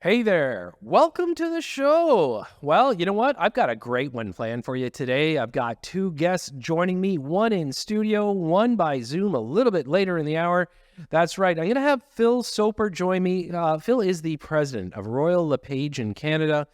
Hey there, welcome to the show. Well, you know what? I've got a great one planned for you today. I've got two guests joining me, one in studio, one by Zoom a little bit later in the hour. That's right. I'm going to have Phil Soper join me. Phil is the president of Royal LePage in Canada.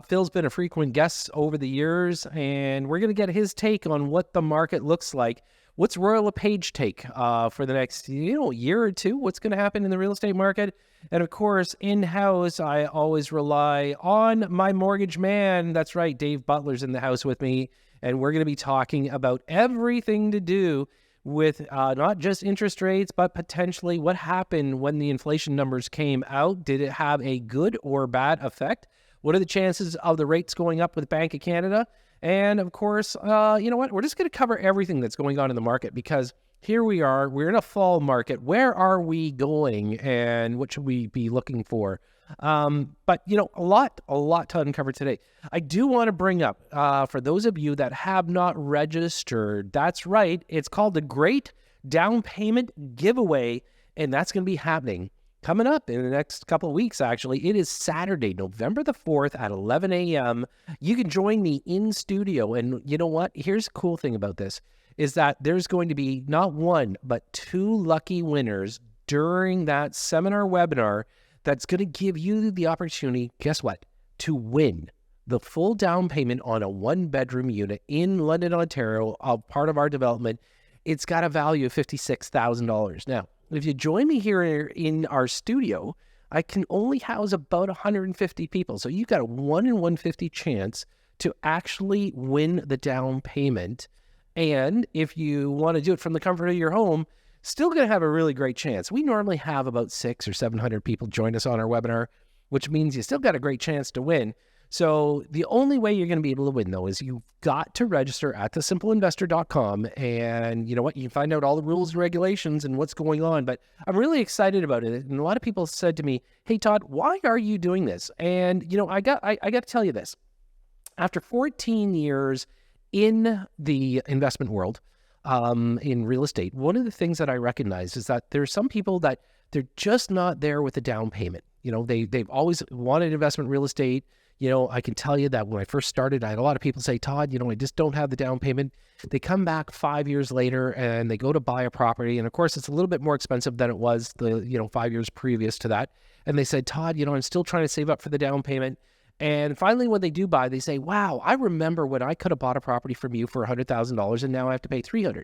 Phil's been a frequent guest over the years, and we're going to get his take on what the market looks like. What's Royal LePage take for the next year or two? What's going to happen in the real estate market? And of course, in-house, I always rely on my mortgage man. That's right, Dave Butler's in the house with me. And we're going to be talking about everything to do with not just interest rates, but potentially what happened when the inflation numbers came out. Did it have a good or bad effect? What are the chances of the rates going up with Bank of Canada? And of course, you know what? We're just going to cover everything that's going on in the market because here we are. We're in a fall market. Where are we going and what should we be looking for? But, a lot to uncover today. I do want to bring up, for those of you that have not registered, that's right. It's called the Great Down Payment Giveaway, and that's going to be happening coming up in the next couple of weeks, actually. It is Saturday, November the 4th at 11 a.m. You can join me in studio. And you know what? Here's the cool thing about this is that there's going to be not one, but two lucky winners during that seminar webinar that's going to give you the opportunity, guess what, to win the full down payment on a one-bedroom unit in London, Ontario, part of our development. It's got a value of $56,000. Now, if you join me here in our studio, I can only house about 150 people. So you've got a 1 in 150 chance to actually win the down payment. And if you want to do it from the comfort of your home, still going to have a really great chance. We normally have about 600 or 700 people join us on our webinar, which means you still got a great chance to win. So the only way you're going to be able to win, though, is you've got to register at thesimpleinvestor.com. And you know what? You can find out all the rules and regulations and what's going on. But I'm really excited about it. And a lot of people said to me, hey, Todd, why are you doing this? And, I got to tell you this. After 14 years in the investment world, in real estate, one of the things that I recognize is that there's some people that they're just not there with the down payment. They've always wanted investment real estate. I can tell you that when I first started, I had a lot of people say, Todd, I just don't have the down payment. They come back 5 years later and they go to buy a property. And of course, it's a little bit more expensive than it was 5 years previous to that. And they said, Todd, I'm still trying to save up for the down payment. And finally, when they do buy, they say, wow, I remember when I could have bought a property from you for $100,000 and now I have to pay $300,000.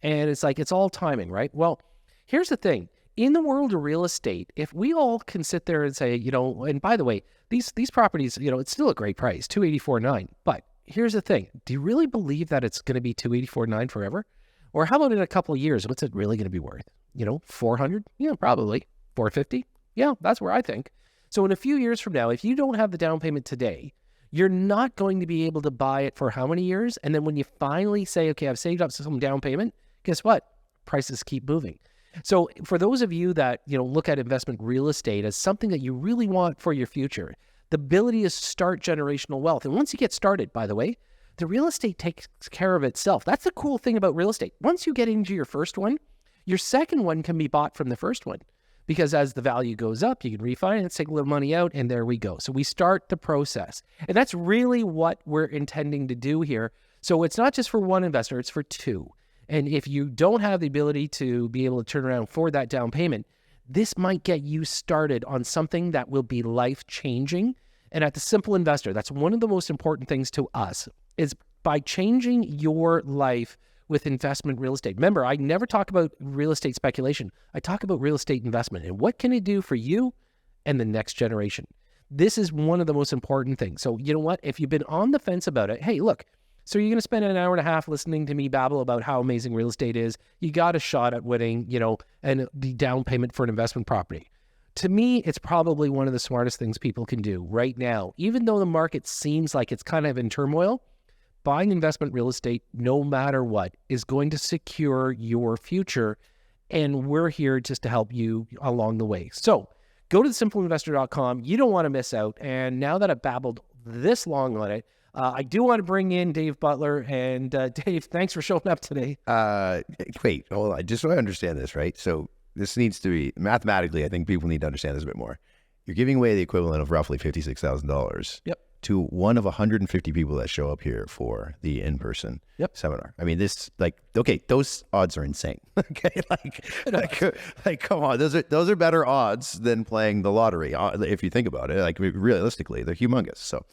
And it's like, it's all timing, right? Well, here's the thing. In the world of real estate, if we all can sit there and say, and by the way, these properties, it's still a great price, $284,900. But here's the thing. Do you really believe that it's going to be $284,900 forever? Or how about in a couple of years? What's it really going to be worth? $400,000? Yeah, probably. $450,000? Yeah, that's where I think. So in a few years from now, if you don't have the down payment today, you're not going to be able to buy it for how many years? And then when you finally say, okay, I've saved up some down payment, guess what? Prices keep moving. So for those of you that, look at investment real estate as something that you really want for your future, the ability to start generational wealth. And once you get started, by the way, the real estate takes care of itself. That's the cool thing about real estate. Once you get into your first one, your second one can be bought from the first one. Because as the value goes up, you can refinance, take a little money out, and there we go. So we start the process. And that's really what we're intending to do here. So it's not just for one investor, it's for two. And if you don't have the ability to be able to turn around for that down payment, this might get you started on something that will be life-changing. And at the Simple Investor, that's one of the most important things to us, is by changing your life with investment real estate. Remember, I never talk about real estate speculation. I talk about real estate investment and what can it do for you and the next generation. This is one of the most important things. So you know what? If you've been on the fence about it, hey, look, so you're going to spend an hour and a half listening to me babble about how amazing real estate is. You got a shot at winning, and the down payment for an investment property. To me, it's probably one of the smartest things people can do right now. Even though the market seems like it's kind of in turmoil, buying investment real estate, no matter what, is going to secure your future. And we're here just to help you along the way. So go to thesimpleinvestor.com. You don't want to miss out. And now that I've babbled this long on it, I do want to bring in Dave Butler. And Dave, thanks for showing up today. Wait, hold on. Just so I understand this, right? So this needs to be, mathematically, I think people need to understand this a bit more. you're giving away the equivalent of roughly $56,000 Yep. to one of 150 people that show up here for the in-person seminar. I mean, this okay, those odds are insane. Okay, like come on, those are better odds than playing the lottery if you think about it. Like realistically, they're humongous. So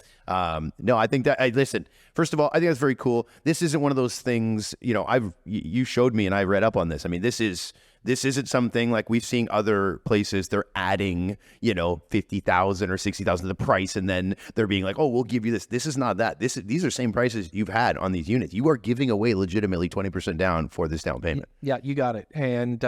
no, I think that listen. First of all, I think that's very cool. This isn't one of those things. You showed me and I read up on this. I mean, this isn't something like we've seen other places. They're adding, 50,000 or 60,000 to the price, and then they're being like, "Oh, we'll give you this." This is not that. These are same prices you've had on these units. You are giving away legitimately 20% down for this down payment. Yeah, you got it. And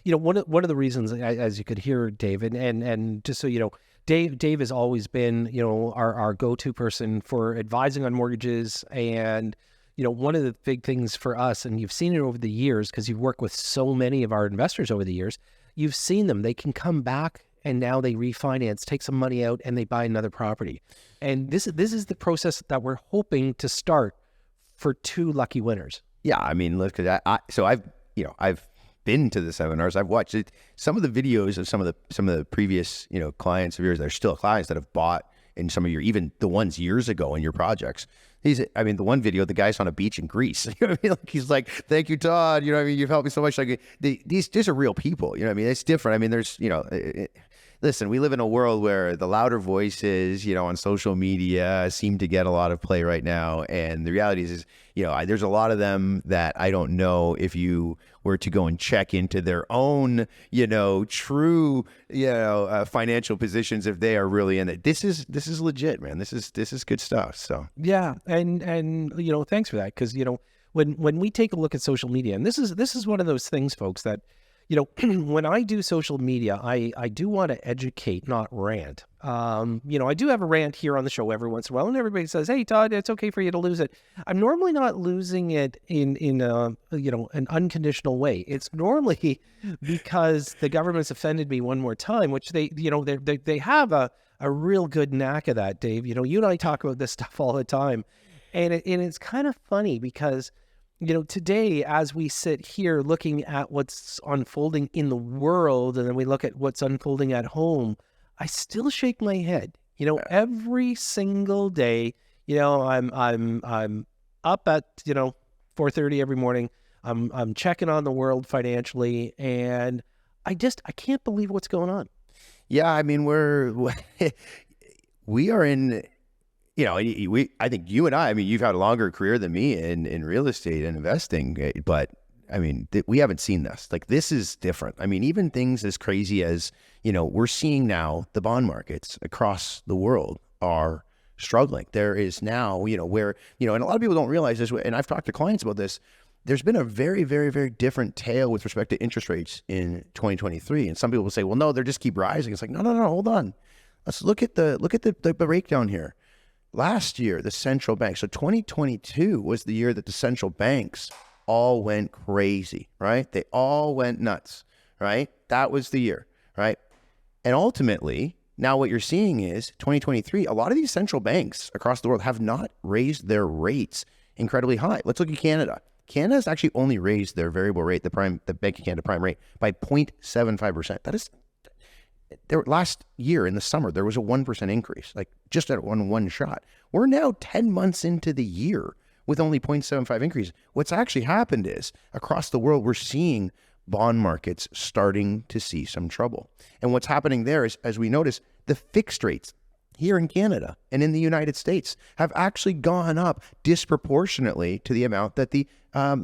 one of the reasons, as you could hear, David, and just so you know, Dave has always been, our go-to person for advising on mortgages. And one of the big things for us, and you've seen it over the years because you've worked with so many of our investors over the years, you've seen them. They can come back and now they refinance, take some money out, and they buy another property. And this is the process that we're hoping to start for 2 lucky winners. Yeah, I mean, look, so I've been to the seminars. I've watched it. Some of the videos of some of the previous clients of yours that are still clients that have bought in some of your, even the ones years ago in your projects. The one video, the guy's on a beach in Greece. Like, he's like, "Thank you, Todd. You've helped me so much." Like these are real people. It's different. I mean, there's listen, we live in a world where the louder voices, on social media seem to get a lot of play right now. And the reality is there's a lot of them that I don't know if you were to go and check into their own, true, financial positions, if they are really in it. This is legit, man. This is good stuff. So yeah, and thanks for that, because when we take a look at social media, and this is one of those things, folks, that when I do social media, I do want to educate, not rant. I do have a rant here on the show every once in a while, and everybody says, "Hey, Todd, it's okay for you to lose it." I'm normally not losing it in an unconditional way. It's normally because the government's offended me one more time, which they have a real good knack of that, Dave. You and I talk about this stuff all the time, and it's kind of funny because today, as we sit here looking at what's unfolding in the world, and then we look at what's unfolding at home, I still shake my head. Every single day, I'm up at 4:30 every morning. I'm checking on the world financially, and I can't believe what's going on. Yeah, I mean, we are in. I think you and I mean, you've had a longer career than me in real estate and investing, but I mean, we haven't seen this. Like, this is different. I mean, even things as crazy as, we're seeing now the bond markets across the world are struggling. There is now, where, and a lot of people don't realize this, and I've talked to clients about this, there's been a very, very, very different tale with respect to interest rates in 2023. And some people will say, well, no, they just keep rising. It's like, no, hold on. Let's look at the breakdown here. Last year, the central bank, so 2022 was the year that the central banks all went crazy, right? They all went nuts, right? That was the year, right? And ultimately, now what you're seeing is 2023, a lot of these central banks across the world have not raised their rates incredibly high. Let's look at Canada. Canada has actually only raised their variable rate, the Bank of Canada prime rate, by 0.75%. That is... last year in the summer, there was a 1% increase, like just at one shot. We're now 10 months into the year with only 0.75 increase. What's actually happened is across the world, we're seeing bond markets starting to see some trouble. And what's happening there is, as we notice, the fixed rates here in Canada and in the United States have actually gone up disproportionately to the amount that the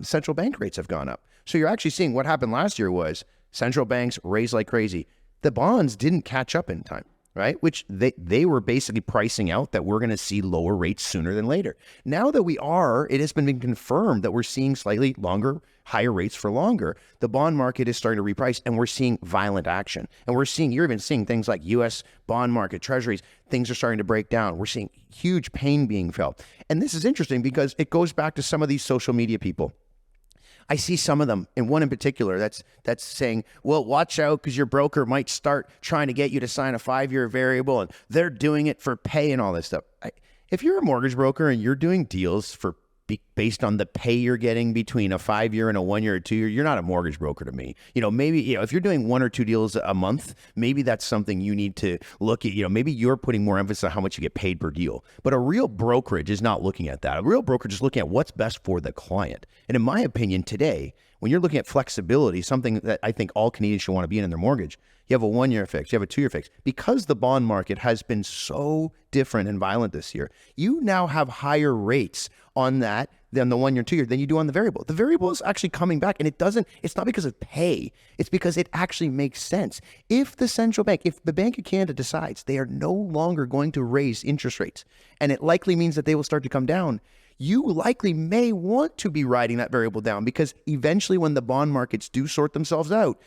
central bank rates have gone up. So you're actually seeing what happened last year was central banks raised like crazy. The bonds didn't catch up in time, right? Which they were basically pricing out that we're going to see lower rates sooner than later. Now that it has been confirmed that we're seeing slightly longer, higher rates for longer. The bond market is starting to reprice, and we're seeing violent action. And you're even seeing things like U.S. bond market, treasuries, things are starting to break down. We're seeing huge pain being felt. And this is interesting because it goes back to some of these social media people. I see some of them, and one in particular that's saying, well, watch out because your broker might start trying to get you to sign a 5-year variable, and they're doing it for pay and all this stuff. If you're a mortgage broker and you're doing deals for based on the pay you're getting between a 5-year and a 1-year or 2-year, you're not a mortgage broker to me. Maybe, if you're doing 1 or 2 deals a month, maybe that's something you need to look at. Maybe you're putting more emphasis on how much you get paid per deal. But a real brokerage is not looking at that. A real brokerage is looking at what's best for the client. And in my opinion, today, when you're looking at flexibility, something that I think all Canadians should want to be in their mortgage, you have a 1-year fix, you have a 2-year fix. Because the bond market has been so different and violent this year, you now have higher rates on that than the 1-year, 2-year than you do on the variable. The variable is actually coming back, and it's not because of pay. It's because it actually makes sense. If the Bank of Canada decides they are no longer going to raise interest rates, and it likely means that they will start to come down, you likely may want to be riding that variable down, because eventually when the bond markets do sort themselves out,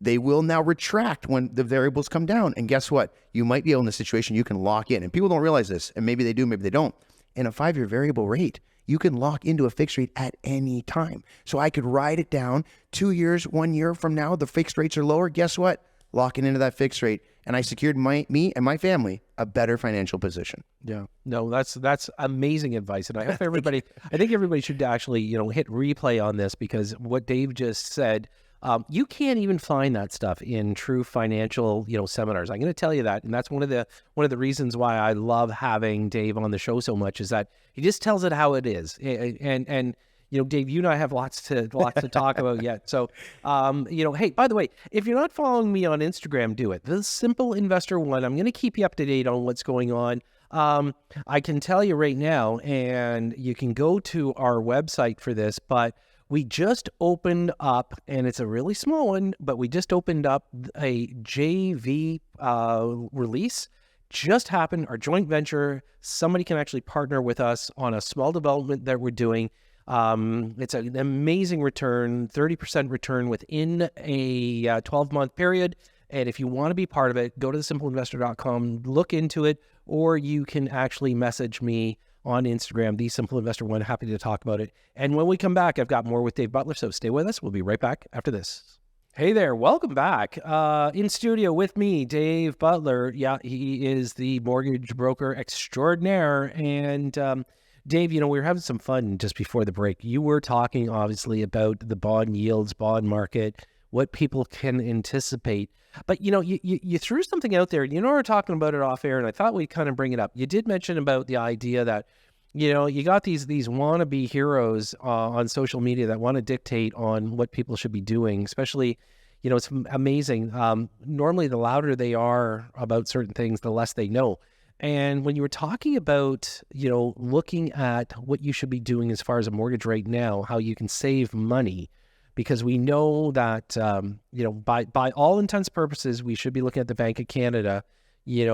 they will now retract when the variables come down. And guess what? You might be in a situation you can lock in. And people don't realize this, and maybe they do, maybe they don't. In a 5-year variable rate, you can lock into a fixed rate at any time. So I could ride it down 2 years, 1 year from now, the fixed rates are lower. Guess what? Locking into that fixed rate. And I secured me and my family a better financial position. Yeah, no, that's amazing advice. And I hope I think everybody should actually, hit replay on this, because what Dave just said, you can't even find that stuff in true financial, seminars. I'm going to tell you that. And that's one of the reasons why I love having Dave on the show so much, is that he just tells it how it is. And Dave, you and I have lots to talk about yet. So, hey, by the way, if you're not following me on Instagram, do it. The Simple Investor One. I'm going to keep you up to date on what's going on. I can tell you right now, and you can go to our website for this, but we just opened up, and it's a really small one, but we just opened up a JV release. Just happened, our joint venture. Somebody can actually partner with us on a small development that we're doing. It's an amazing return, 30% return within a 12-month period. And if you want to be part of it, go to thesimpleinvestor.com, look into it, or you can actually message me on Instagram, The Simple Investor One. Happy to talk about it. And when we come back, I've got more with Dave Butler, so stay with us. We'll be right back after this. Hey there, welcome back. In studio with me, Dave Butler. Yeah, he is the mortgage broker extraordinaire. And Dave, we were having some fun just before the break. You were talking, obviously, about the bond yields, bond market, what people can anticipate. But, you threw something out there. We were talking about it off air, and I thought we'd kind of bring it up. You did mention about the idea that, you got these wannabe heroes on social media that want to dictate on what people should be doing, especially, it's amazing. Normally, the louder they are about certain things, the less they know. And when you were talking about, looking at what you should be doing as far as a mortgage right now, how you can save money, because we know that, by all intents and purposes, we should be looking at the Bank of Canada. They've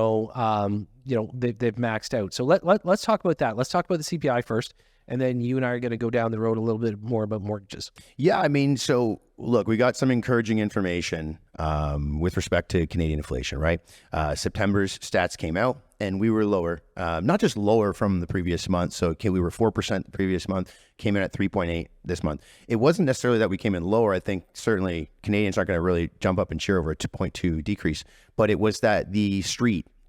maxed out. So let's talk about that. Let's talk about the CPI first, and then you and I are going to go down the road a little bit more about mortgages. Yeah, so look, we got some encouraging information with respect to Canadian inflation, right? September's stats came out, and we were lower, not just lower from the previous month. So we were 4% the previous month, came in at 3.8 this month. It wasn't necessarily that we came in lower. I think certainly Canadians aren't going to really jump up and cheer over a 2.2 decrease, but it was that the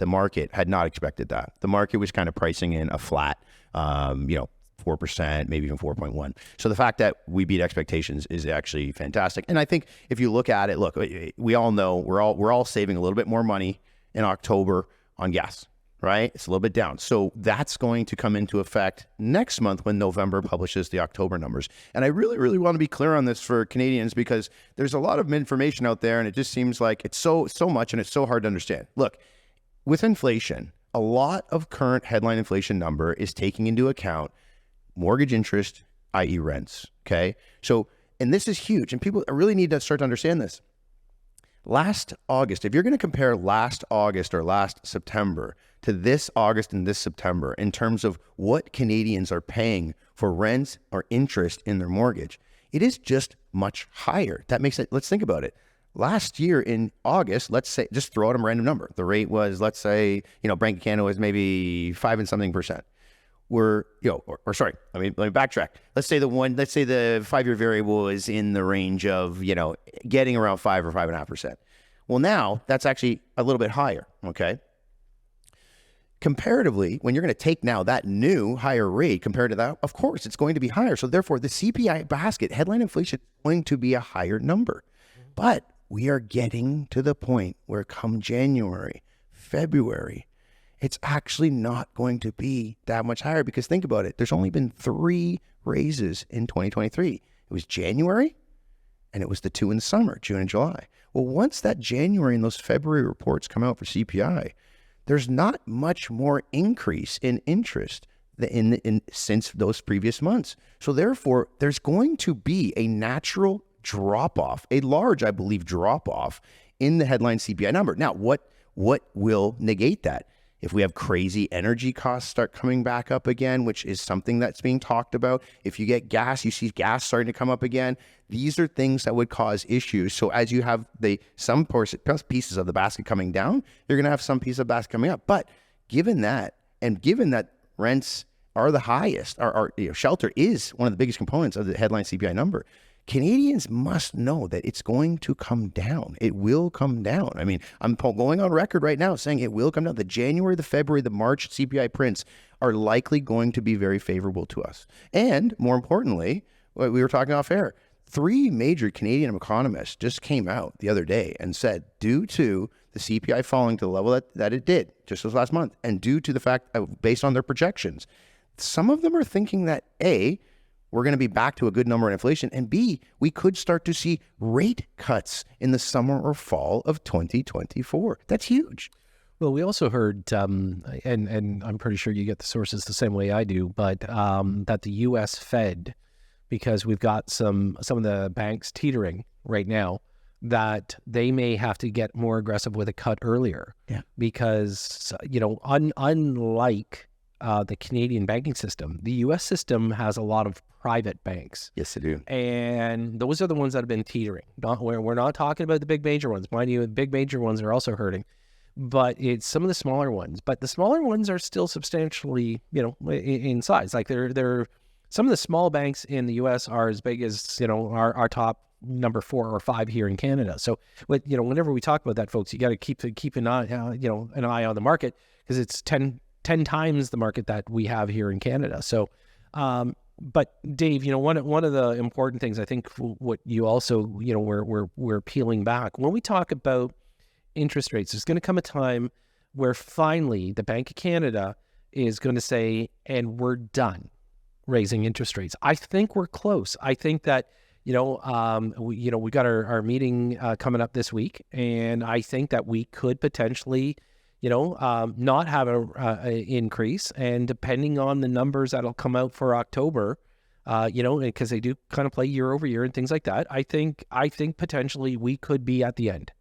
market had not expected that. The market was kind of pricing in a flat, 4%, maybe even 4.1. So the fact that we beat expectations is actually fantastic. And I think if you look at it, we all know we're all saving a little bit more money in October on gas, right? It's a little bit down. So that's going to come into effect next month when November publishes the October numbers. And I really, really want to be clear on this for Canadians, because there's a lot of information out there, and it just seems like it's so much, and it's so hard to understand. Look, with inflation, a lot of current headline inflation number is taking into account mortgage interest, i.e. rents, okay? So, and this is huge, and people really need to start to understand this. Last August, if you're going to compare last August or last September to this August and this September in terms of what Canadians are paying for rents or interest in their mortgage, it is just much higher. That makes it, let's think about it. Last year in August, let's say, just throw out a random number. The rate was, let's say, Bank of Canada was maybe 5 and something percent. Let me backtrack. Let's say the 5-year variable is in the range of, getting around 5 or 5.5%. Well, now that's actually a little bit higher. Okay. comparatively, when you're going to take now that new higher rate compared to that, of course, it's going to be higher. So therefore, the CPI basket, headline inflation, is going to be a higher number. But we are getting to the point where come January, February, it's actually not going to be that much higher, because think about it. There's only been 3 raises in 2023. It was January, and it was the 2 in the summer, June and July. Well, once that January and those February reports come out for CPI, there's not much more increase in interest since those previous months. So therefore, there's going to be a natural drop-off, a large, I believe, drop-off in the headline CPI number. Now, what will negate that? If we have crazy energy costs start coming back up again, which is something that's being talked about. If you get gas, you see gas starting to come up again. These are things that would cause issues. So as you have some pieces of the basket coming down, you're going to have some piece of the basket coming up. But given that, and given that rents are the highest, shelter is one of the biggest components of the headline CPI number, Canadians must know that it's going to come down. It will come down. I mean, I'm going on record right now saying it will come down. The January, the February, the March CPI prints are likely going to be very favorable to us. And more importantly, what we were talking off air, 3 major Canadian economists just came out the other day and said, due to the CPI falling to the level that it did just this last month, and due to the fact, based on their projections, some of them are thinking that A, we're going to be back to a good number in inflation, and B, we could start to see rate cuts in the summer or fall of 2024. That's huge. Well, we also heard, and I'm pretty sure you get the sources the same way I do, but that the U.S. Fed, because we've got some of the banks teetering right now, that they may have to get more aggressive with a cut earlier. Yeah. Because, unlike the Canadian banking system, the U.S. system has a lot of private banks. Yes, they do. And those are the ones that have been teetering. We're not talking about the big major ones. Mind you, the big major ones are also hurting. But it's some of the smaller ones. But the smaller ones are still substantially, in size. Like they're some of the small banks in the U.S. are as big as, our top number 4 or 5 here in Canada. So, whenever we talk about that, folks, you got to keep an eye, an eye on the market, because it's 10 times the market that we have here in Canada. So, but Dave, one of the important things, I think, what you also, we're peeling back when we talk about interest rates, there's going to come a time where finally the Bank of Canada is going to say, and we're done raising interest rates. I think we're close. I think that, we got our meeting coming up this week, and I think that we could potentially, not have a increase, and depending on the numbers that'll come out for October, because they do kind of play year over year and things like that, I think potentially we could be at the end.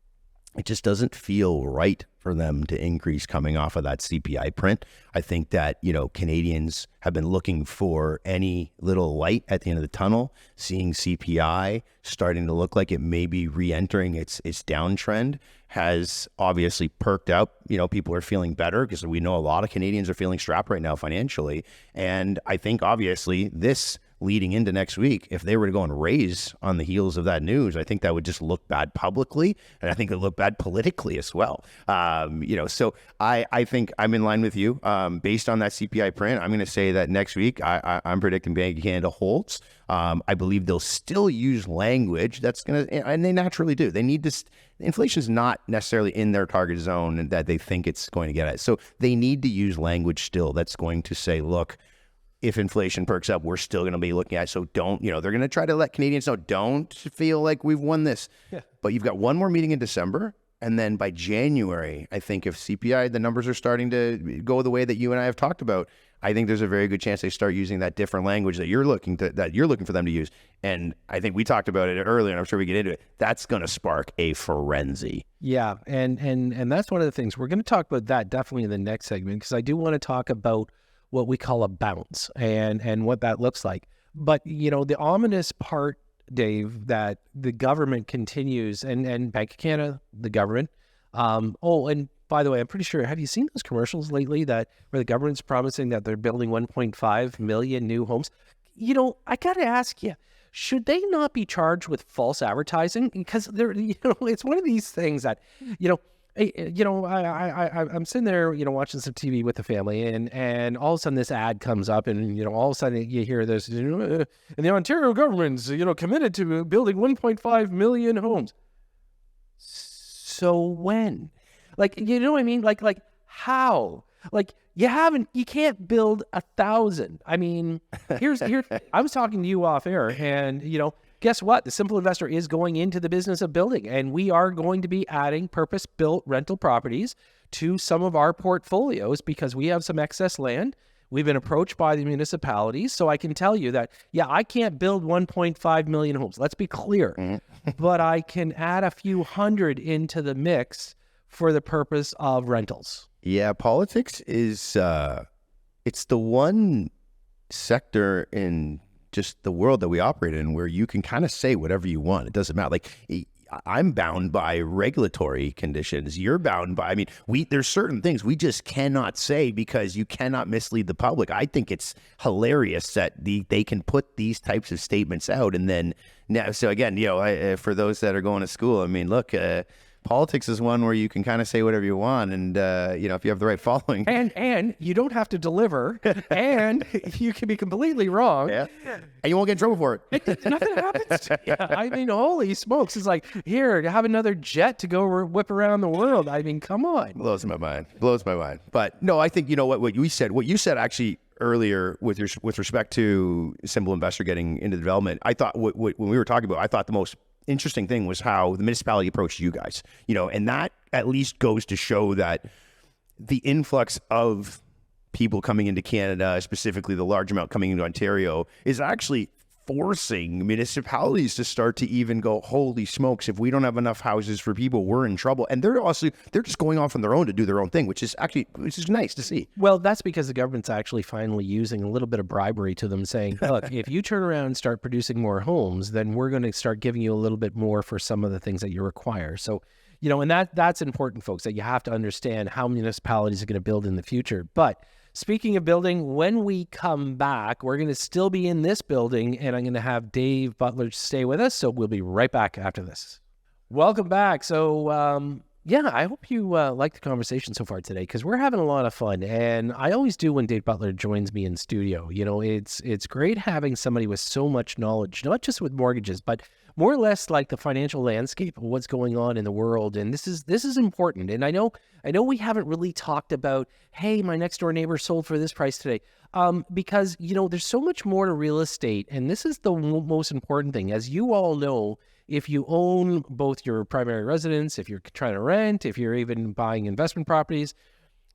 It just doesn't feel right for them to increase coming off of that CPI print. I think that, Canadians have been looking for any little light at the end of the tunnel, seeing CPI starting to look like it may be re-entering its downtrend has obviously perked up. People are feeling better, because we know a lot of Canadians are feeling strapped right now financially. And I think obviously this leading into next week, if they were to go and raise on the heels of that news, I think that would just look bad publicly, and I think it would look bad politically as well. So I think I'm in line with you. Based on that CPI print, I'm going to say that next week I'm predicting Bank of Canada holds. I believe they'll still use language that's going to, and they naturally do. They need to. Inflation is not necessarily in their target zone and that they think it's going to get at. So they need to use language still that's going to say, look, if inflation perks up, we're still going to be looking at. So don't, they're going to try to let Canadians know, don't feel like we've won this. Yeah. But you've got one more meeting in December. And then by January, I think if CPI, the numbers are starting to go the way that you and I have talked about, I think there's a very good chance they start using that different language that you're looking for them to use. And I think we talked about it earlier, and I'm sure we get into it. That's going to spark a frenzy. Yeah, and that's one of the things we're going to talk about that definitely in the next segment, because I do want to talk about what we call a bounce and what that looks like. But the ominous part, Dave, that the government continues, and Bank of Canada, the government. And by the way, I'm pretty sure, have you seen those commercials lately where the government's promising that they're building 1.5 million new homes? I got to ask you, should they not be charged with false advertising? Because it's one of these things that, I'm sitting there, watching some TV with the family, and all of a sudden this ad comes up, and all of a sudden you hear this, and the Ontario government's committed to building 1.5 million homes. So when, you know what I mean? Like how? Like you can't build 1,000. I mean, here's I was talking to you off air, and guess what? The Simple Investor is going into the business of building, and we are going to be adding purpose-built rental properties to some of our portfolios because we have some excess land. We've been approached by the municipalities, so I can tell you that, I can't build 1.5 million homes. Let's be clear. But I can add a few hundred into the mix for the purpose of rentals. Yeah, politics is, it's the one sector in just the world that we operate in where you can kind of say whatever you want. It doesn't matter. Like I'm bound by regulatory conditions. You're bound by, there's certain things we just cannot say because you cannot mislead the public. I think it's hilarious that they can put these types of statements out. And then now, so again, for those that are going to school, look, politics is one where you can kind of say whatever you want, and if you have the right following, and you don't have to deliver, and you can be completely wrong, and you won't get in trouble for it. Nothing happens to you. Holy smokes! It's like, here, have another jet to go whip around the world. Come on. Blows my mind. But no, I think what you said actually earlier with respect to Simple Investor getting into development. I thought when we were talking about, I thought the most interesting thing was how the municipality approached you guys, and that at least goes to show that the influx of people coming into Canada, specifically the large amount coming into Ontario, is actually forcing municipalities to start to even go, holy smokes, if we don't have enough houses for people, we're in trouble. And they're just going off on their own to do their own thing, which is nice to see. Well, that's because the government's actually finally using a little bit of bribery to them, saying, look, if you turn around and start producing more homes, then we're going to start giving you a little bit more for some of the things that you require. So, and that's important, folks, that you have to understand how municipalities are going to build in the future. But speaking of building, when we come back, we're going to still be in this building, and I'm going to have Dave Butler stay with us. So we'll be right back after this. Welcome back. So, I hope you like the conversation so far today, because we're having a lot of fun. And I always do when Dave Butler joins me in studio. It's great having somebody with so much knowledge, not just with mortgages, but more or less like the financial landscape of what's going on in the world. And this is important. And I know we haven't really talked about, hey, my next door neighbor sold for this price today. Because, there's so much more to real estate. And this is the most important thing. As you all know, if you own both your primary residence, if you're trying to rent, if you're even buying investment properties,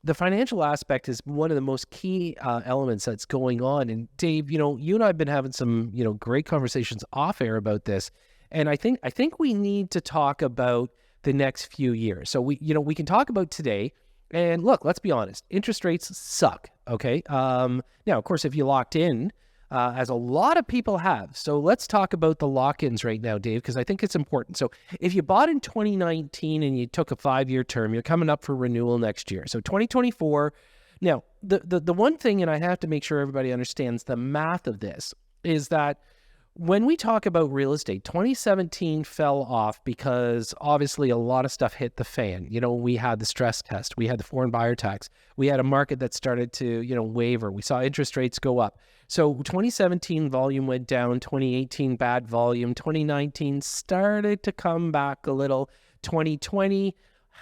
the financial aspect is one of the most key elements that's going on. And Dave, you and I have been having some, great conversations off air about this. And I think we need to talk about the next few years. So we can talk about today. And look, let's be honest, interest rates suck. Okay. Now, of course, if you locked in, as a lot of people have. So let's talk about the lock-ins right now, Dave, because I think it's important. So if you bought in 2019 and you took a 5-year term, you're coming up for renewal next year. So 2024. Now, the one thing, and I have to make sure everybody understands the math of this, is that when we talk about real estate, 2017 fell off because obviously a lot of stuff hit the fan. We had the stress test, we had the foreign buyer tax, we had a market that started to, waver. We saw interest rates go up. So 2017 volume went down, 2018 bad volume, 2019 started to come back a little, 2020,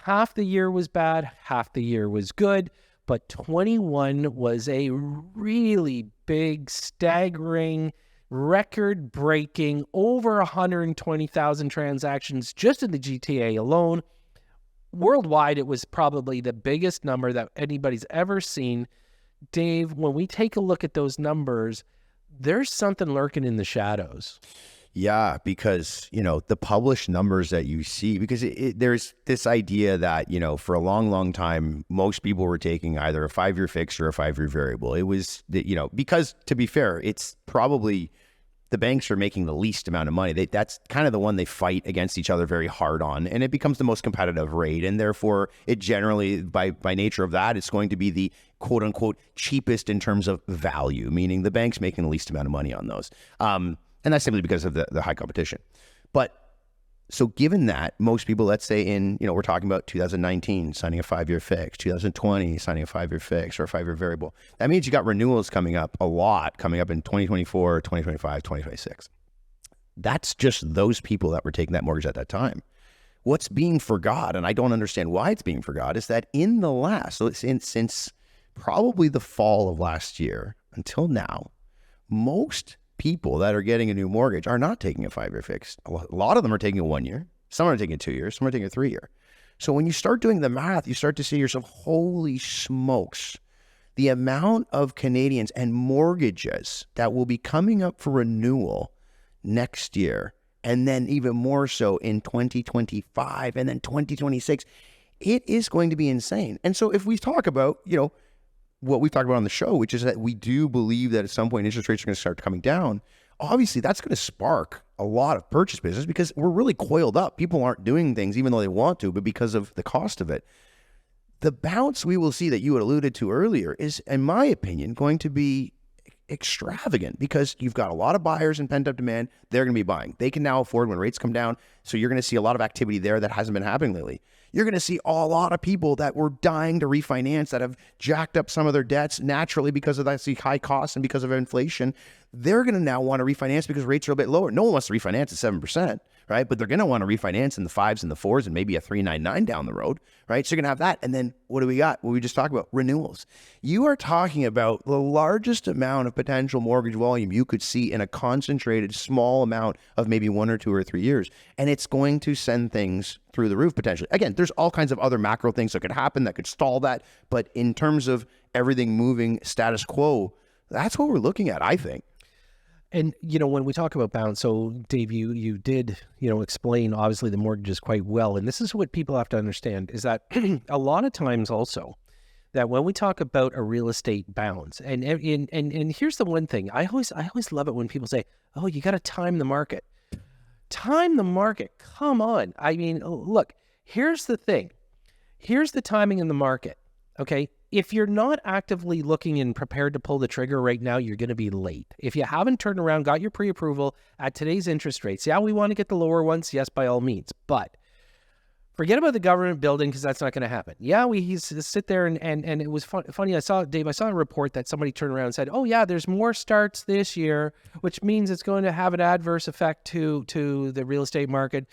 half the year was bad, half the year was good, but 21 was a really big, staggering, record-breaking, over 120,000 transactions just in the GTA alone. Worldwide, it was probably the biggest number that anybody's ever seen. Dave, when we take a look at those numbers, there's something lurking in the shadows. Yeah, because, the published numbers that you see, because there's this idea that, for a long, long time, most people were taking either a 5-year fixed or a 5-year variable. It was, because to be fair, it's probably the banks are making the least amount of money. That's kind of the one they fight against each other very hard on, and it becomes the most competitive rate. And therefore, it generally, by nature of that, it's going to be the quote unquote cheapest in terms of value, meaning the bank's making the least amount of money on those. And that's simply because of the high competition. But So given that, most people, let's say we're talking about 2019 signing a 5-year fix, 2020 signing a 5-year fix or a 5-year variable. That means you got renewals coming up a lot, coming up in 2024, 2025, 2026. That's just those people that were taking that mortgage at that time. What's being forgot, and I don't understand why it's being forgot, is that in the last, so since probably the fall of last year until now, most people that are getting a new mortgage are not taking a 5-year fix. A lot of them are taking a 1 year. Some are taking a 2 year. Some are taking a 3 year. So when you start doing the math, you start to see yourself, holy smokes, the amount of Canadians and mortgages that will be coming up for renewal next year, and then even more so in 2025 and then 2026, it is going to be insane. And so if we talk about, what we've talked about on the show, which is that we do believe that at some point interest rates are going to start coming down, obviously that's going to spark a lot of purchase business because we're really coiled up. People aren't doing things even though they want to, but because of the cost of it. The bounce we will see that you had alluded to earlier is, in my opinion, going to be extravagant because you've got a lot of buyers and pent-up demand. They're going to be buying. They can now afford when rates come down. So you're going to see a lot of activity there that hasn't been happening lately. You're going to see a lot of people that were dying to refinance that have jacked up some of their debts naturally because of that high costs and because of inflation. They're going to now want to refinance because rates are a bit lower. No one wants to refinance at 7%, right? But they're going to want to refinance in the 5s and the 4s and maybe a 3.99 down the road, right? So you're going to have that. And then what do we got? What we just talked about, renewals. You are talking about the largest amount of potential mortgage volume you could see in a concentrated small amount of maybe 1 or 2 or 3 years. And it's going to send things through the roof potentially. Again, there's all kinds of other macro things that could happen that could stall that. But in terms of everything moving status quo, that's what we're looking at, I think. And, when we talk about bounce, so Dave, you did, explain obviously the mortgages quite well. And this is what people have to understand is that a lot of times also that when we talk about a real estate bounce, and here's the one thing, I always love it when people say, oh, you got to time the market. Time the market. Come on. I mean, look, here's the thing. Here's the timing in the market. Okay. If you're not actively looking and prepared to pull the trigger right now, you're going to be late. If you haven't turned around, got your pre-approval at today's interest rates, yeah, we want to get the lower ones. Yes, by all means. But forget about the government building because that's not going to happen. Yeah, we sit there and it was funny. I saw a report that somebody turned around and said, oh yeah, there's more starts this year, which means it's going to have an adverse effect to the real estate market,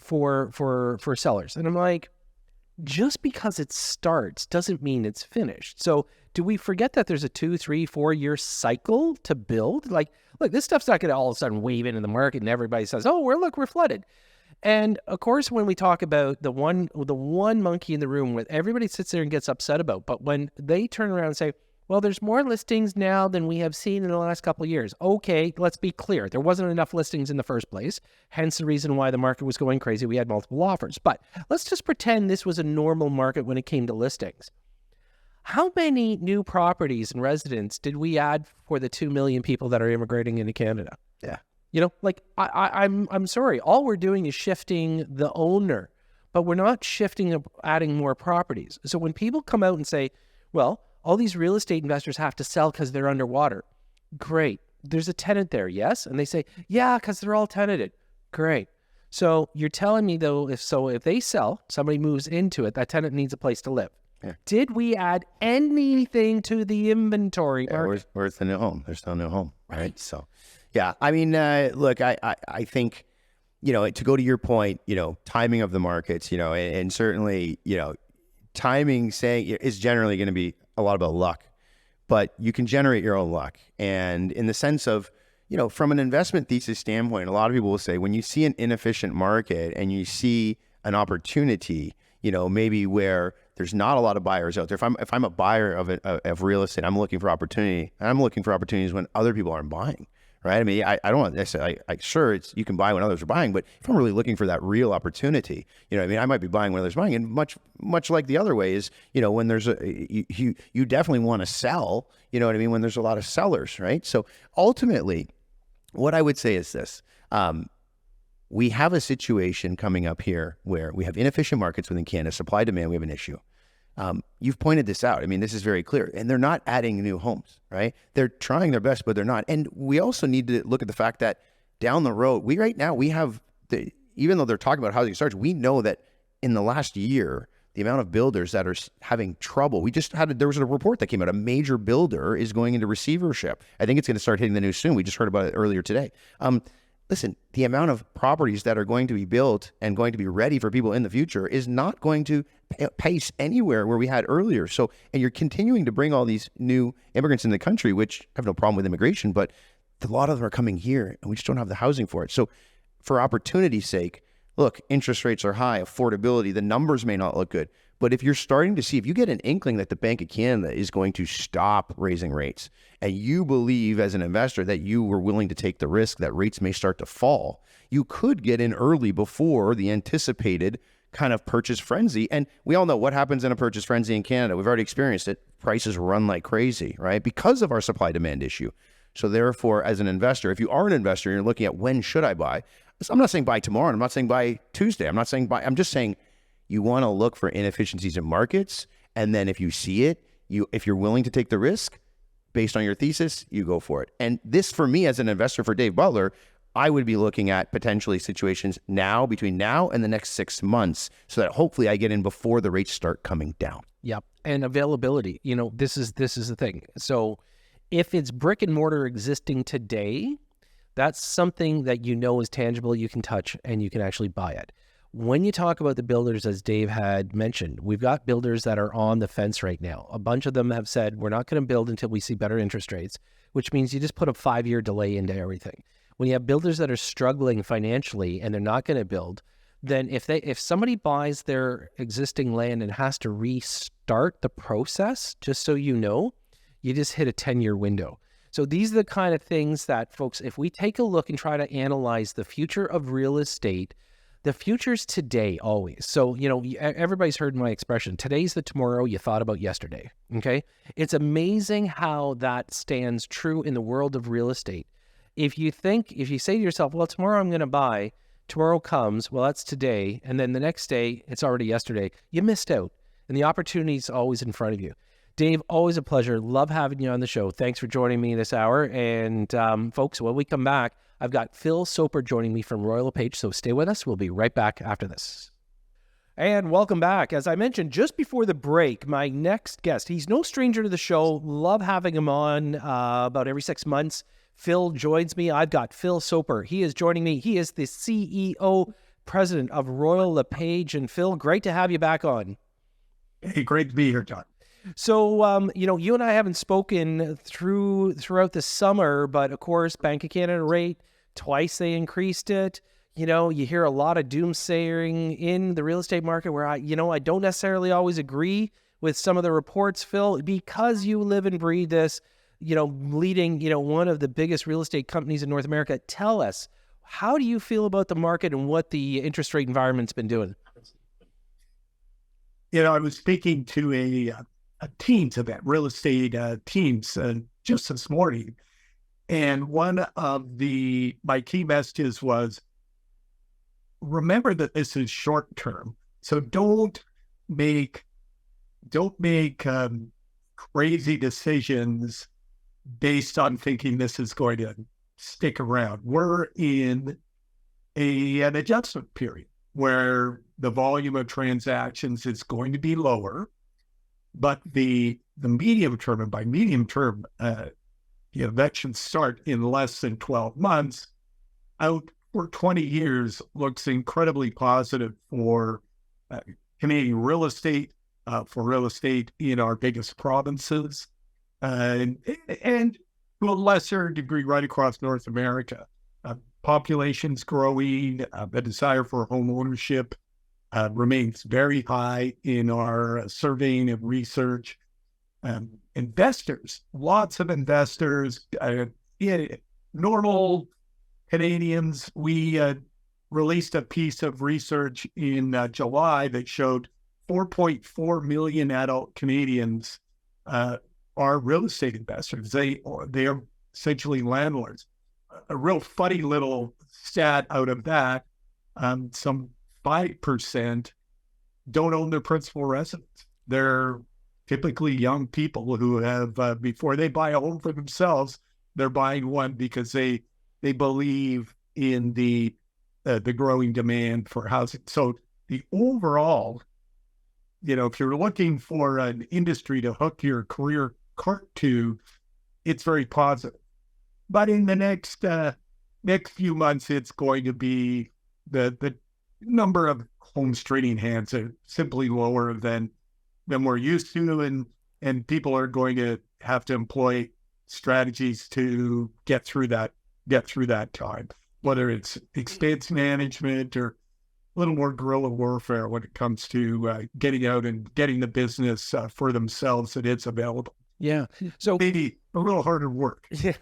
for sellers. And I'm like, just because it starts doesn't mean it's finished. So do we forget that there's a 2, 3, 4 year cycle to build? Like, look, this stuff's not going to all of a sudden wave into the market and everybody says, oh, we're flooded. And of course, when we talk about the one monkey in the room where everybody sits there and gets upset about, but when they turn around and say, well, there's more listings now than we have seen in the last couple of years. Okay, let's be clear. There wasn't enough listings in the first place, hence the reason why the market was going crazy. We had multiple offers. But let's just pretend this was a normal market when it came to listings. How many new properties and residents did we add for the 2 million people that are immigrating into Canada? Yeah. I'm sorry. All we're doing is shifting the owner, but we're not shifting, adding more properties. So when people come out and say, well, all these real estate investors have to sell because they're underwater. Great. There's a tenant there, yes? And they say, yeah, because they're all tenanted. Great. So you're telling me, though, if they sell, somebody moves into it, that tenant needs a place to live. Yeah. Did we add anything to the inventory? Yeah, where's the new home? There's no new home, right? So, yeah, I mean, look, I think, to go to your point, timing of the markets, and certainly, timing is generally going to be a lot about luck, but you can generate your own luck. And in the sense of, from an investment thesis standpoint, a lot of people will say when you see an inefficient market and you see an opportunity, maybe where there's not a lot of buyers out there. If I'm a buyer of real estate, I'm looking for opportunity. And I'm looking for opportunities when other people aren't buying. Right. I mean, I don't want to say, sure, you can buy when others are buying, but if I'm really looking for that real opportunity, I might be buying when others are buying. And much like the other way is, when there's you definitely want to sell, when there's a lot of sellers. Right. So ultimately, what I would say is this. We have a situation coming up here where we have inefficient markets within Canada, supply demand, we have an issue. You've pointed this out. I mean, this is very clear. And they're not adding new homes, right? They're trying their best, but they're not. And we also need to look at the fact that down the road, we have even though they're talking about housing starts, we know that in the last year, the amount of builders that are having trouble, there was a report that came out, a major builder is going into receivership. I think it's going to start hitting the news soon. We just heard about it earlier today. Listen, the amount of properties that are going to be built and going to be ready for people in the future is not going to pace anywhere where we had earlier. So, and you're continuing to bring all these new immigrants in the country, which I have no problem with immigration, but a lot of them are coming here and we just don't have the housing for it. So for opportunity's sake, look, interest rates are high, affordability, the numbers may not look good. But if you're starting to see, if you get an inkling that the Bank of Canada is going to stop raising rates, and you believe as an investor that you were willing to take the risk that rates may start to fall, you could get in early before the anticipated kind of purchase frenzy. And we all know what happens in a purchase frenzy in Canada. We've already experienced it. Prices run like crazy, right? Because of our supply demand issue. So therefore, as an investor, if you are an investor and you're looking at when should I buy, I'm not saying buy tomorrow. I'm not saying buy Tuesday. I'm not saying buy. I'm just saying you want to look for inefficiencies in markets. And then if you see it, if you're willing to take the risk based on your thesis, you go for it. And this, for me as an investor, for Dave Butler, I would be looking at potentially situations now, between now and the next 6 months, so that hopefully I get in before the rates start coming down. Yep. And availability, this is the thing. So if it's brick and mortar existing today, that's something that is tangible, you can touch, and you can actually buy it. When you talk about the builders, as Dave had mentioned, we've got builders that are on the fence right now. A bunch of them have said, we're not going to build until we see better interest rates, which means you just put a 5-year delay into everything. When you have builders that are struggling financially and they're not going to build, then if somebody buys their existing land and has to restart the process, just so you just hit a 10-year window. So these are the kind of things that, folks, if we take a look and try to analyze the future of real estate, the future's today always. So, everybody's heard my expression, today's the tomorrow you thought about yesterday, okay? It's amazing how that stands true in the world of real estate. If you say to yourself, well, tomorrow I'm going to buy, tomorrow comes, well, that's today, and then the next day, it's already yesterday, you missed out, and the opportunity's always in front of you. Dave, always a pleasure. Love having you on the show. Thanks for joining me this hour. And folks, when we come back, I've got Phil Soper joining me from Royal LePage, so stay with us. We'll be right back after this. And welcome back. As I mentioned just before the break, my next guest, he's no stranger to the show. Love having him on about every 6 months. Phil joins me. I've got Phil Soper. He is joining me. He is the CEO, president of Royal LePage. And Phil, great to have you back on. Hey, great to be here, John. So, you and I haven't spoken throughout the summer, but of course, Bank of Canada rate, twice they increased it. You hear a lot of doomsaying in the real estate market where I don't necessarily always agree with some of the reports, Phil, because you live and breathe this, leading, one of the biggest real estate companies in North America. Tell us, how do you feel about the market and what the interest rate environment's been doing? I was speaking to a Teams event, real estate teams, just this morning. And one of my key messages was, remember that this is short term. So don't make crazy decisions based on thinking this is going to stick around. We're in an adjustment period where the volume of transactions is going to be lower. But the medium term, and by medium term, that should start in less than 12 months, out for 20 years, looks incredibly positive for Canadian real estate, for real estate in our biggest provinces, and to a lesser degree right across North America. Population's growing, the desire for home ownership remains very high in our surveying and research. Investors, lots of investors, normal Canadians. We released a piece of research in July that showed 4.4 million adult Canadians are real estate investors. They are essentially landlords. A real funny little stat out of that, some 5% don't own their principal residence. They're typically young people who have, before they buy a home for themselves, they're buying one because they believe in the the growing demand for housing. So the overall, if you're looking for an industry to hook your career cart to, it's very positive. But in the next few months, it's going to be the number of homes trading hands are simply lower than we're used to, and people are going to have to employ strategies to get through that time, whether it's expense management or a little more guerrilla warfare when it comes to getting out and getting the business for themselves that it's available. Yeah. So maybe a little harder work. Yeah.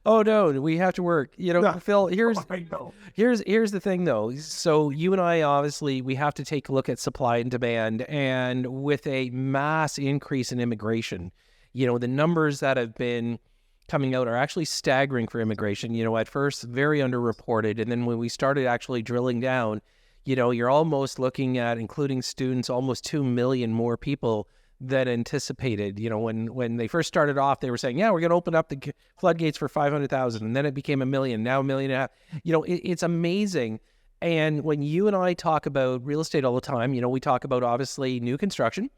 Oh no, we have to work. Phil, here's the thing though. So you and I, obviously, we have to take a look at supply and demand, and with a mass increase in immigration, the numbers that have been coming out are actually staggering for immigration. At first very underreported, and then when we started actually drilling down, you're almost looking at, including students, almost 2 million more people than anticipated. When they first started off, they were saying, yeah, we're going to open up the floodgates for 500,000, and then it became 1 million, now 1.5 million. It's amazing. And when you and I talk about real estate all the time, we talk about obviously new construction,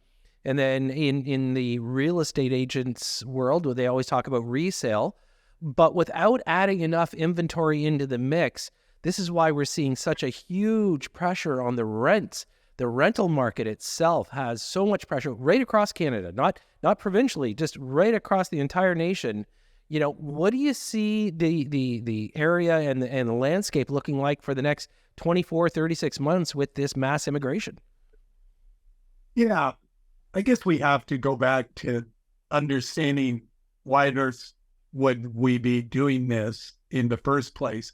and then in the real estate agents world, they always talk about resale, but without adding enough inventory into the mix. This is why we're seeing such a huge pressure on the rents. The rental market itself has so much pressure right across Canada, not provincially, just right across the entire nation. What do you see the area and the landscape looking like for the next 24, 36 months with this mass immigration? Yeah, I guess we have to go back to understanding why would we be doing this in the first place.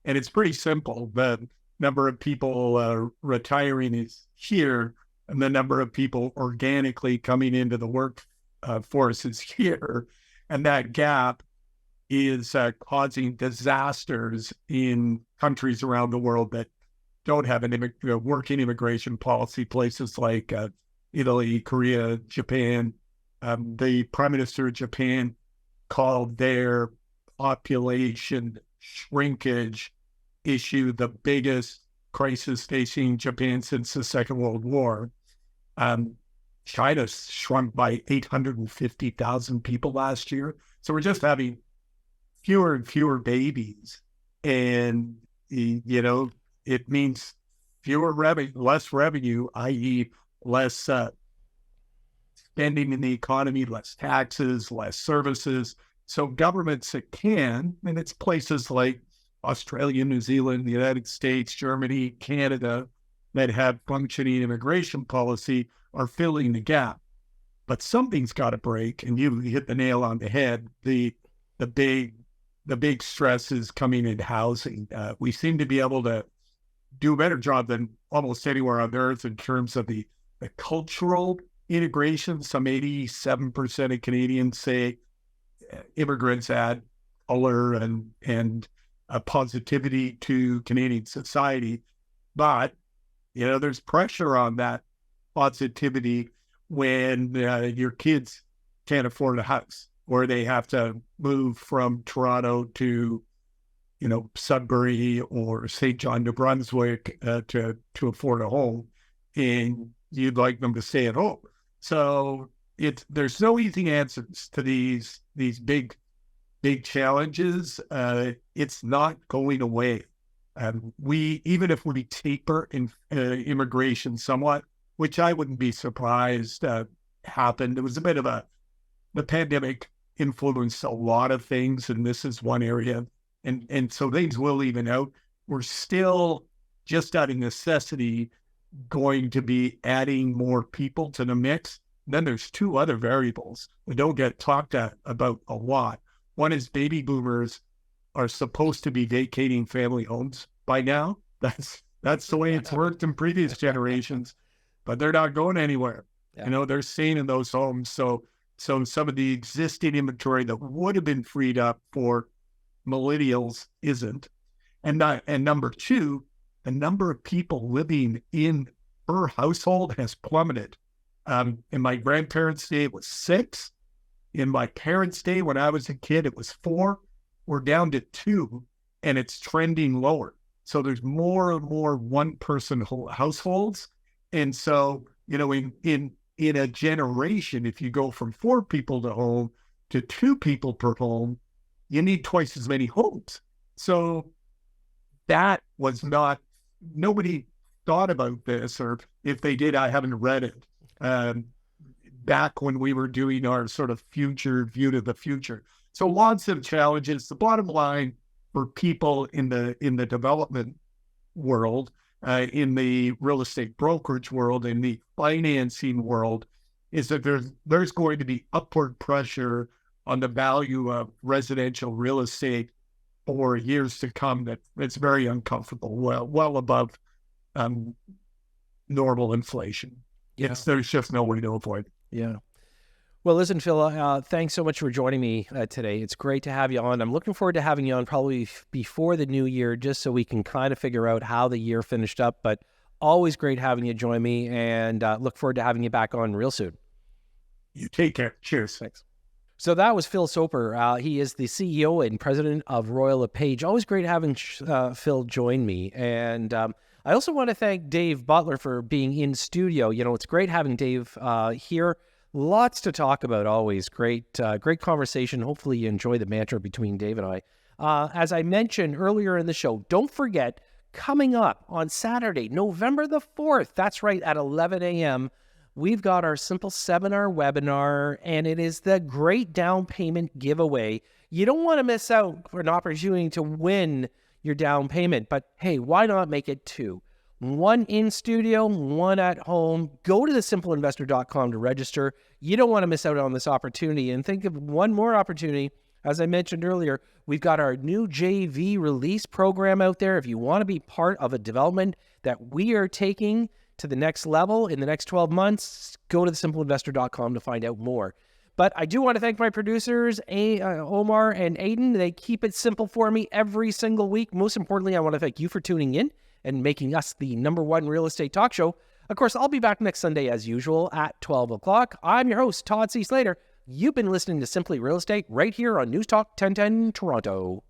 And it's pretty simple. The number of people retiring is here, and the number of people organically coming into the workforce is here. And that gap is causing disasters in countries around the world that don't have a working immigration policy, places like Italy, Korea, Japan. The Prime Minister of Japan called their population shrinkage issue the biggest crisis facing Japan since the Second World War. China shrunk by 850,000 people last year. So we're just having fewer and fewer babies. And, it means less revenue, i.e. less spending in the economy, less taxes, less services. So governments that can, and it's places like Australia, New Zealand, the United States, Germany, Canada, that have functioning immigration policy, are filling the gap. But something's got to break, and you hit the nail on the head. The big stress is coming in housing. We seem to be able to do a better job than almost anywhere on earth in terms of the cultural integration. Some 87% of Canadians say immigrants add color and positivity to Canadian society. But, there's pressure on that positivity when your kids can't afford a house, or they have to move from Toronto to, Sudbury or St. John, New Brunswick to afford a home, and you'd like them to stay at home. So there's no easy answers to these big challenges. It's not going away. Even if we taper in immigration somewhat, which I wouldn't be surprised happened. It was a bit of the pandemic influenced a lot of things, and this is one area. And so things will even out. We're still, just out of necessity, going to be adding more people to the mix. Then there's two other variables that don't get talked about a lot. One is baby boomers are supposed to be vacating family homes by now. That's the way it's worked in previous generations, but they're not going anywhere. Yeah. They're staying in those homes. So some of the existing inventory that would have been freed up for millennials isn't. And number two, the number of people living in per household has plummeted. In my grandparents' day, it was 6. In my parents' day, when I was a kid, it was 4. We're down to 2, and it's trending lower. So there's more and more one-person households. And so, in a generation, if you go from 4 people to home to 2 people per home, you need twice as many homes. So that was not, nobody thought about this, or if they did, I haven't read it. Back when we were doing our sort of future view to the future. So lots of challenges. The bottom line for people in the development world, in the real estate brokerage world, in the financing world, is that there's going to be upward pressure on the value of residential real estate for years to come. That's very uncomfortable, well above normal inflation. Yeah. There's just no way to avoid it. Yeah. Well, listen, Phil, thanks so much for joining me today. It's great to have you on. I'm looking forward to having you on probably before the new year, just so we can kind of figure out how the year finished up. But always great having you join me, and look forward to having you back on real soon. You take care. Cheers. Thanks. So that was Phil Soper. He is the CEO and president of Royal LePage. Always great having Phil join me. And I also want to thank Dave Butler for being in studio. It's great having Dave here. Lots to talk about always. Great conversation. Hopefully you enjoy the banter between Dave and I. As I mentioned earlier in the show, don't forget, coming up on Saturday, November the 4th, that's right, at 11 a.m., we've got our Simple Seminar webinar, and it is the Great Down Payment Giveaway. You don't want to miss out for an opportunity to win your down payment, but hey, why not make it 2? 1 in studio, 1 at home. Go to thesimpleinvestor.com to register. You don't want to miss out on this opportunity. And think of one more opportunity. As I mentioned earlier, we've got our new JV release program out there. If you want to be part of a development that we are taking to the next level in the next 12 months, go to thesimpleinvestor.com to find out more. But I do want to thank my producers, Omar and Aiden. They keep it simple for me every single week. Most importantly, I want to thank you for tuning in and making us the #1 real estate talk show. Of course, I'll be back next Sunday as usual at 12 o'clock. I'm your host, Todd C. Slater. You've been listening to Simply Real Estate right here on News Talk 1010 Toronto.